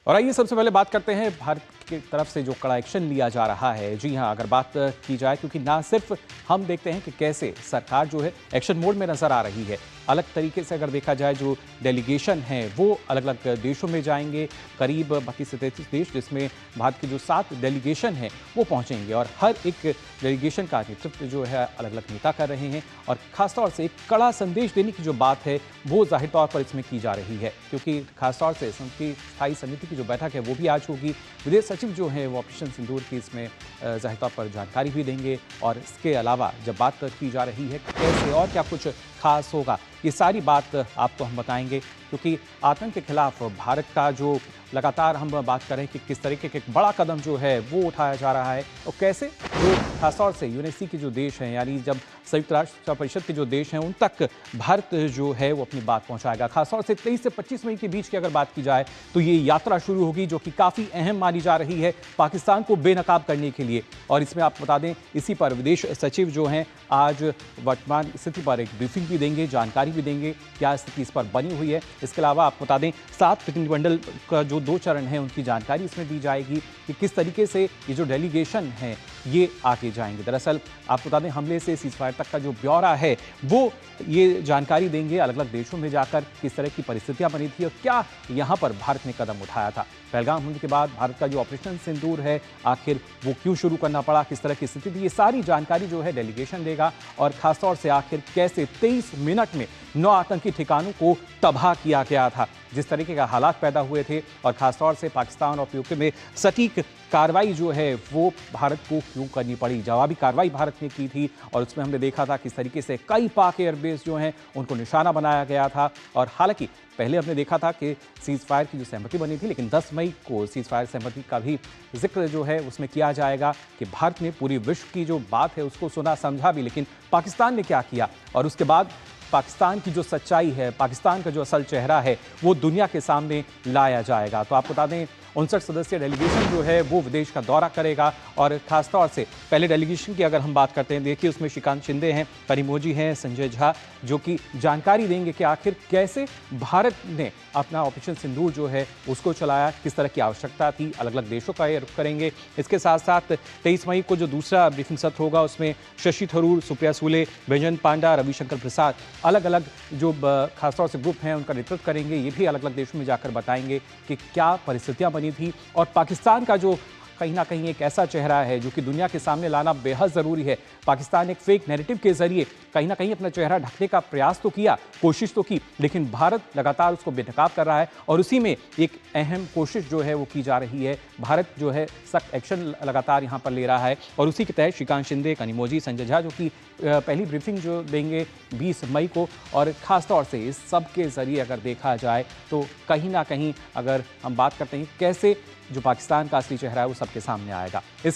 और आइए सबसे पहले बात करते हैं भारत की तरफ से जो कड़ा एक्शन लिया जा रहा है। जी हां, अगर बात की जाए, क्योंकि ना सिर्फ हम देखते हैं कि कैसे सरकार जो है एक्शन मोड में नजर आ रही है, अलग तरीके से अगर देखा जाए जो डेलीगेशन है वो अलग अलग देशों में जाएंगे। करीब 32 से 33 देश, जिसमें भारत के जो 7 डेलीगेशन हैं वो पहुंचेंगे और हर एक डेलीगेशन का नेतृत्व जो है अलग अलग नेता कर रहे हैं। और खासतौर से एक कड़ा संदेश देने की जो बात है वो जाहिर तौर पर इसमें की जा रही है, क्योंकि खासतौर से उनकी स्थायी समिति की जो बैठक है वो भी आज होगी। विदेश सचिव जो है वो ऑपरेशन सिंदूर की इसमें जाहिर तौर पर जानकारी भी देंगे। और इसके अलावा जब बात की जा रही है कैसे और क्या कुछ खास होगा, ये सारी बात आपको हम बताएंगे, क्योंकि आतंक के खिलाफ भारत का जो लगातार हम बात करें कि किस तरीके के एक बड़ा कदम जो है वो उठाया जा रहा है और कैसे जो खासतौर से यूएनएससी के जो देश हैं, यानी जब संयुक्त राष्ट्र परिषद के जो देश हैं उन तक भारत जो है वो अपनी बात पहुंचाएगा। खासतौर से 23 से 25 मई के बीच की अगर बात की जाए तो ये यात्रा शुरू होगी, जो कि काफ़ी अहम मानी जा रही है पाकिस्तान को बेनकाब करने के लिए। और इसमें आप बता दें, इसी पर विदेश सचिव जो हैं आज वर्तमान स्थिति पर एक ब्रीफिंग भी देंगे, जानकारी भी देंगे क्या स्थिति इस पर बनी हुई है। इसके अलावा आप बता दें 7 प्रतिनिधिमंडल का जो 2 चरण है उनकी जानकारी इसमें दी जाएगी कि किस तरीके से ये जो डेलीगेशन है ये आगे जाएंगे। दरअसल आप बता दें, हमले से सीज़फायर तक का जो ब्यौरा है वो ये जानकारी देंगे अलग अलग देशों में जाकर किस तरह की परिस्थितियां बनी थी और क्या यहाँ पर भारत ने कदम उठाया था। पहलगाम हमले के बाद भारत का जो ऑपरेशन सिंदूर है आखिर वो क्यों शुरू करना पड़ा, किस तरह की स्थिति थी, ये सारी जानकारी जो है डेलीगेशन देगा। और खासतौर से आखिर कैसे 23 मिनट में 9 आतंकी ठिकानों को तबाह किया गया था, जिस तरीके का हालात पैदा हुए थे। और खासतौर से पाकिस्तान और पीओके में सटीक कार्रवाई जो है वो भारत को क्यों करनी पड़ी, जवाबी कार्रवाई भारत ने की थी और उसमें हमने देखा था किस तरीके से कई पाक एयरबेस जो हैं उनको निशाना बनाया गया था। और हालांकि पहले हमने देखा था कि सीज़ फायर की जो सहमति बनी थी, लेकिन 10 मई को सीज़ फायर सहमति का भी जिक्र जो है उसमें किया जाएगा कि भारत ने पूरी विश्व की जो बात है उसको सुना समझा भी, लेकिन पाकिस्तान ने क्या किया और उसके बाद पाकिस्तान की जो सच्चाई है, पाकिस्तान का जो असल चेहरा है वो दुनिया के सामने लाया जाएगा। तो आपको बता दें 59 सदस्यीय डेलीगेशन जो है वो विदेश का दौरा करेगा। और खासतौर से पहले डेलीगेशन की अगर हम बात करते हैं, देखिए उसमें श्रीकांत शिंदे हैं, कनिमोझी हैं, संजय झा, जो कि जानकारी देंगे कि आखिर कैसे भारत ने अपना ऑपरेशन सिंदूर जो है उसको चलाया, किस तरह की आवश्यकता थी, अलग अलग देशों का ये रुख करेंगे। इसके साथ साथ 23 मई को जो दूसरा ब्रीफिंग सत्र होगा उसमें शशि थरूर, सुप्रिया सूले, वैजयंत पांडा, रविशंकर प्रसाद अलग अलग जो खासतौर से ग्रुप हैं उनका नेतृत्व करेंगे। ये भी अलग अलग देशों में जाकर बताएंगे कि क्या परिस्थितियां बनी थी और पाकिस्तान का जो कहीं ना कहीं एक ऐसा चेहरा है जो कि दुनिया के सामने लाना बेहद ज़रूरी है। पाकिस्तान एक फेक नैरेटिव के जरिए कहीं ना कहीं अपना चेहरा ढकने का प्रयास तो किया, कोशिश तो की, लेकिन भारत लगातार उसको बेनकाब कर रहा है और उसी में एक अहम कोशिश जो है वो की जा रही है। भारत जो है सख्त एक्शन लगातार यहाँ पर ले रहा है और उसी के तहत श्रीकांत शिंदे, कनिमोझी, संजय झा जो कि पहली ब्रीफिंग जो देंगे 20 मई को। और ख़ासतौर से इस सब के ज़रिए अगर देखा जाए तो कहीं ना कहीं अगर हम बात करते हैं कैसे जो पाकिस्तान का असली चेहरा है वो सबके सामने आएगा। इस